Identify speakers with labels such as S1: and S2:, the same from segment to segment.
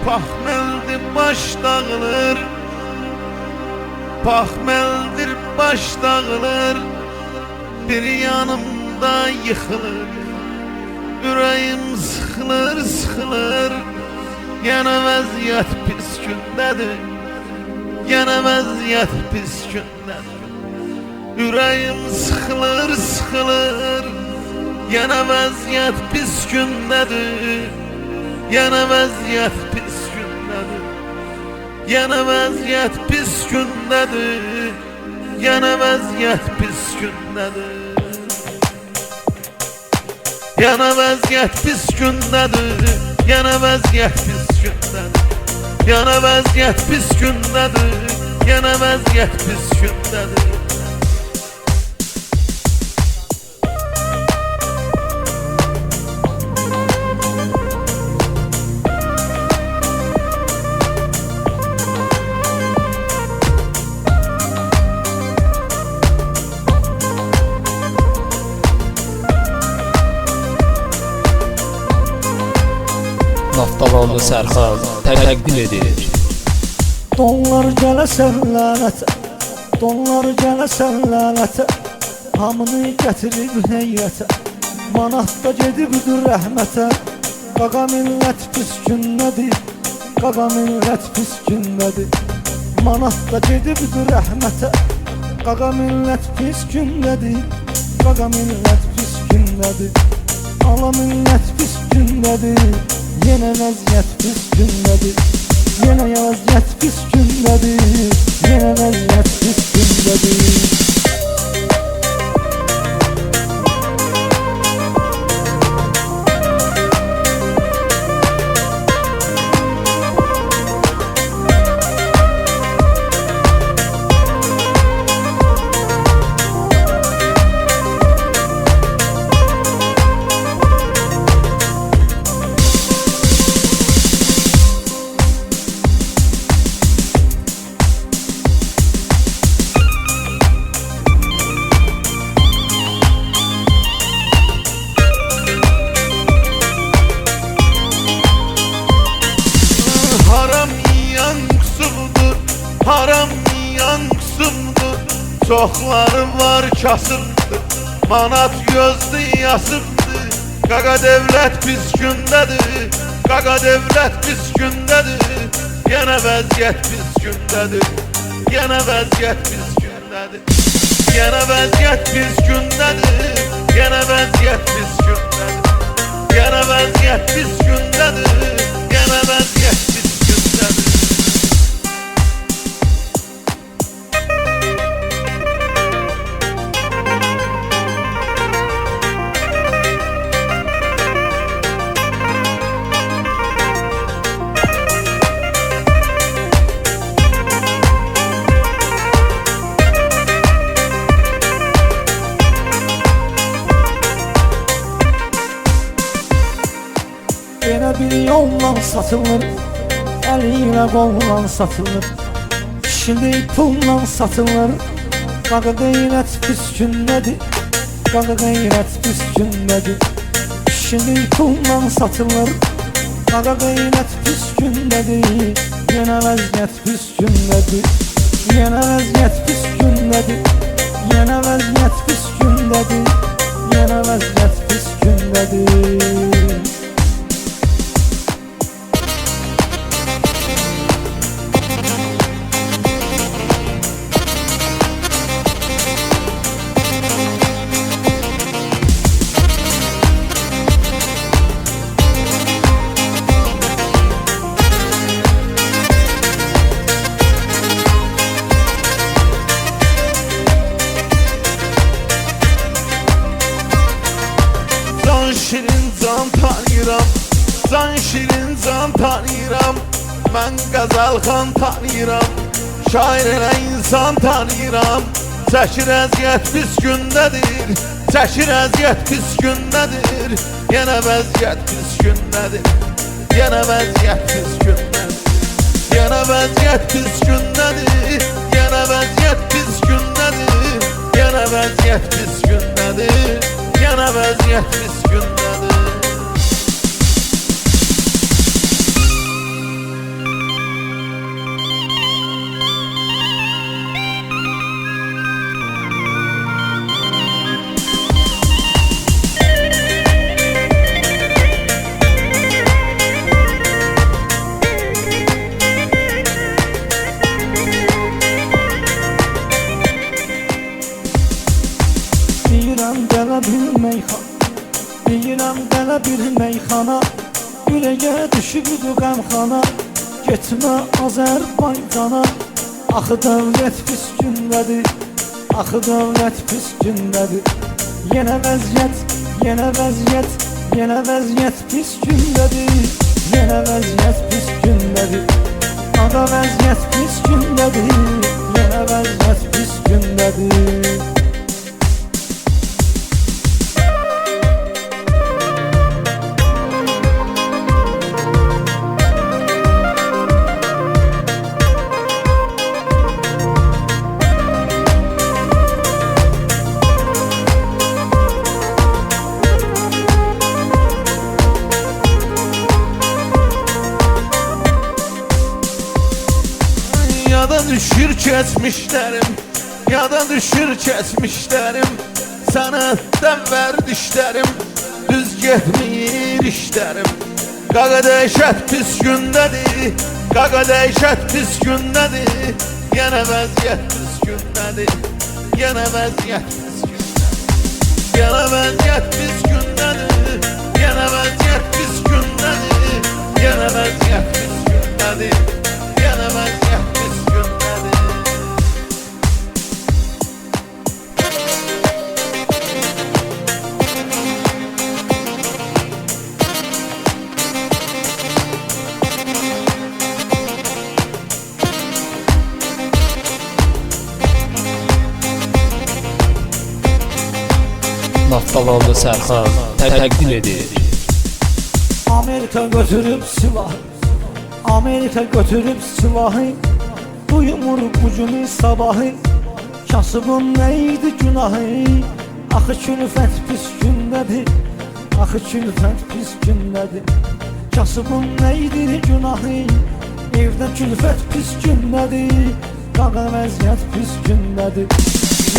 S1: Pahmeldir baş dağılır, pahmeldir baş dağılır, bir yanımda yıkılır. Yüreğim sıkılır sıkılır, yana vəziyyət pis gündədir, yana vəziyyət pis gündədir. Yüreğim sıkılır sıkılır, yana vəziyyət pis gündədir, yana vəziyyət pis gündədir, yana vəziyyət pis gündədir, yana vəziyyət pis gündədir. Yana vəziyyət pis gündədir, yana vəziyyət pis gündədir, yana vəziyyət pis gündədir, yana vəziyyət pis gündədir.
S2: Naftalanlı Sərxan təqdim edir.
S3: Donlar gələsən lənətə, donlar gələsən lənətə, hamını gətirib heyrətə, manatda gedibdir rəhmətə. Qaqa millət pis gündədir, qaqa millət pis gündədir, manatda gedibdir rəhmətə. Qaqa millət pis gündədir, qaqa millət pis gündədir, ala millət pis gündədir. Yine vəziyyət pis gündədir, yine vəziyyət pis gündədir, yine vəziyyət pis gündədir.
S1: Haram yiyan qusumdur, çoxları var kasımdır, manat gözlü yasımdır. Qaqa devlət pis gündədir, qaqa devlət pis gündədir, yana vəziyyət pis gündədir, yana vəziyyət pis gündədir, yana vəziyyət pis gündədir, yana vəziyyət pis gündədir, yana vəziyyət pis gündədir, yana vəziyyət pis gündədir.
S3: Yenə bir yolla satılır, əliyle qolla satılır, kişilik pulla satılır. Qaqa qeyrət pis gündədir, qaqa qeyrət pis gündədir, kişilik pulla satılır. Qaqa qeyrət pis gündədir, yenə vəziyyət pis gündədir, yenə vəziyyət pis gündədir, yenə vəziyyət pis gündədir, yenə vəziyyət pis gündədir.
S1: Şirin can tanıyıram, can şirin can tanıyıram, mən Qəzəlxan tanıyıram, şair elə insan tanıyıram. Çəkir əziyyət pis gündədir, çəkir əziyyət pis gündədir, yenə vəziyyət pis gündədir, yenə vəziyyət pis gündədir, yenə vəziyyət pis gündədir, yenə vəziyyət pis gündədir, yenə vəziyyət pis gündədir, yenə vəziyyət pis gündədir.
S3: Deyirəm belə bir meyxana, ürəyə düşübdü qəmxana. Getmə Azərbaycana, axı dövlət pis gündədir, axı dövlət pis gündədir. Yenə vəziyyət, yenə vəziyyət, yenə vəziyyət pis gündədir. Yenə vəziyyət pis gündədir, ağa vəziyyət pis gündədir. Yenə vəziyyət pis gündədir.
S1: Yada düşür keçmişlərim, yada düşür keçmişlərim. Sənətdən vərdişlərim, düz getmir işlərim. Qaqa dəhşət pis gündədir, qaqa dəhşət pis gündədir. Yenə vəziyyət pis gündədir, yenə vəziyyət pis gündədir. Yenə vəziyyət pis gündədir, yenə vəziyyət pis gündədir. Yenə vəziyyət pis gündədir, yenə vəziyyət pis gündədir.
S2: Naftalandı Sərxan təqdim edir.
S3: Amerika götürüb silahı, Amerika götürüb silahı. Duymur bu günü sabahı, kasıbın neydi günahı. Axı külfət pis gündədir, axı külfət pis gündədir. Kasıbın neydi günahı, evdə külfət pis gündədir. Qaqa vəziyyət pis gündədir.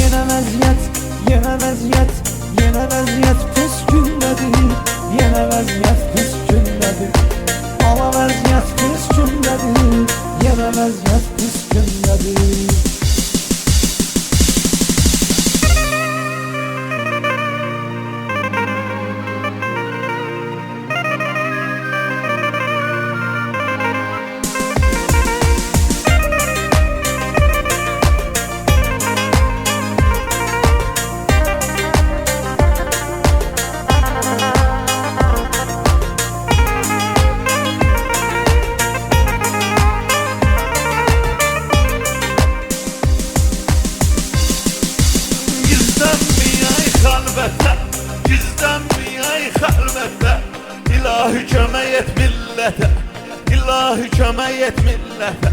S3: Yenə vəziyyət, yenə vəziyyət, yenə vəziyyət pis gündədir. Yenə vəziyyət pis gündədir. Ala vəziyyət pis gündədir. Yenə vəziyyət pis gündədir.
S1: Gizlənməyək xəlvətə, İlahi kömək et millətə, İlahi kömək et millətə.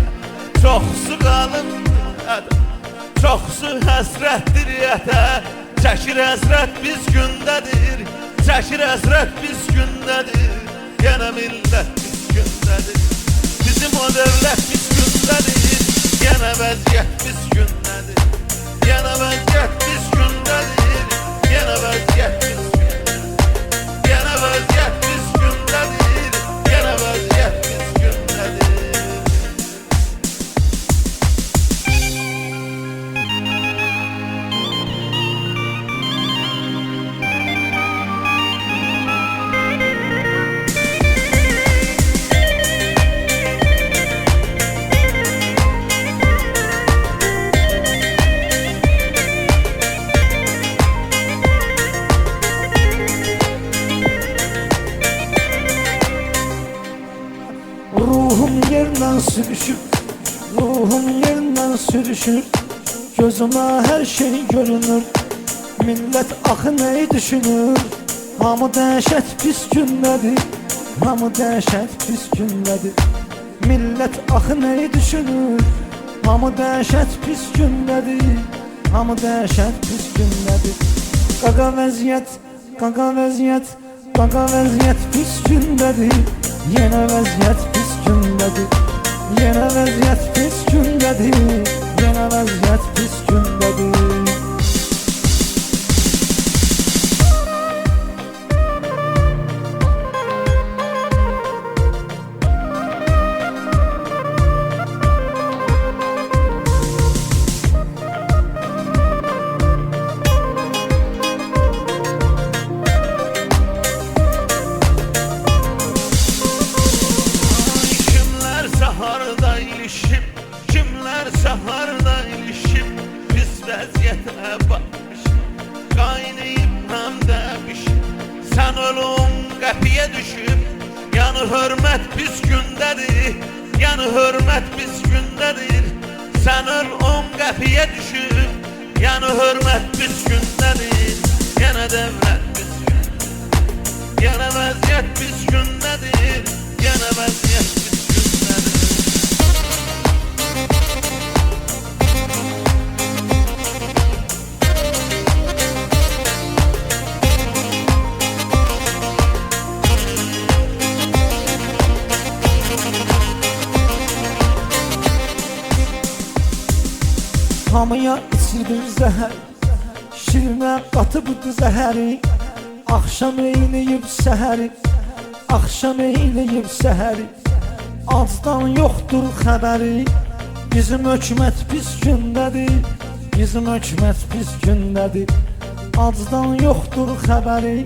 S1: Çoxsu qalıb ədə, çoxsu həsrətdir yətə. Çəkir həsrət biz gündədir, çəkir həsrət biz gündədir. Yenə millət biz gündədir, bizim o dövlət biz gündədir. Yenə vəziyyət biz gündədir, yenə vəziyyət biz gündədir. Yenə vəziyyət biz gündədir, yenə vəziyyət biz gündədir. Yenə vəziyyət biz gündədir.
S3: Ruhum yerdən sürüşür, ruhum yerdən sürüşür. Gözümə hər şey görünür, millət axı neyi düşünür. Hamı dəhşət pis gündədir, hamı dəhşət pis gündədir. Millət axı neyi düşünür, hamı dəhşət pis gündədir. Hamı dəhşət pis gündədir. Qaqa vəziyyət, qaqa vəziyyət, qaqa vəziyyət pis gündədir. Yenə vəziyyət pis gündədir, yenə vəziyyət pis gündədir. Yenə vəziyyət pis gündədir.
S1: Sen ölüm qəpiyə düşüb, yani hürmet pis gündədir, yani hürmet pis gündədir. Sen ölüm qəpiyə düşüb, yani hürmet pis gündədir. Yenə devlet pis gündədir, yenə vəziyyət pis gündədir, yenə vəziyyət pis gündədir.
S3: Hamıya içirdim zəhər, şirinə qatıbdı zəhəri. Axşam eyləyib səhəri, axşam eyləyib səhəri. Acdan yoxdur xəbəri, bizim hökumət pis gündədir, bizim hökumət pis gündədir. Acdan yoxdur xəbəri,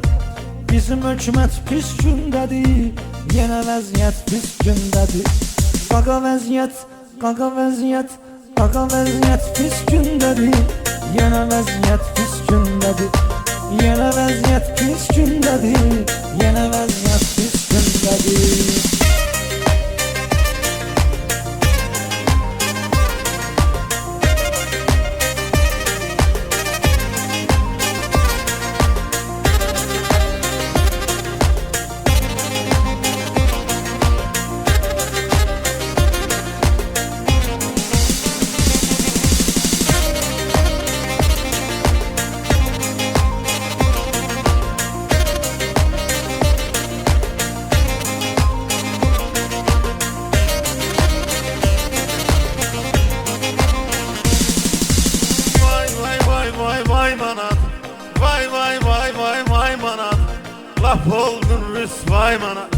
S3: bizim hökumət pis gündədir. Yenə vəziyyət pis gündədir. Qaqa vəziyyət, qaqa vəziyyət, qaqa vəziyyət pis gündədir. Yenə vəziyyət pis gündədir. Yenə vəziyyət pis gündədir. Yenə vəziyyət pis gündədir.
S1: Vay manat, vay vay vay vay vay manat. Laf oldun rüsvay manat.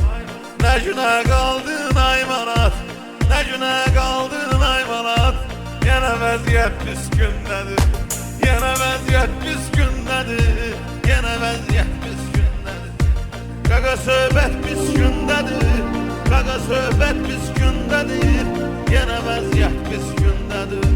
S1: Ne güne kaldın ay manat, ne güne kaldın ay manat. Yine vəziyyət pis gündədir, yine vəziyyət pis gündədir, yine vəziyyət pis gündədir. Qaqa söhbət pis gündədir, qaqa söhbət pis gündədir, yine vəziyyət pis gündədir.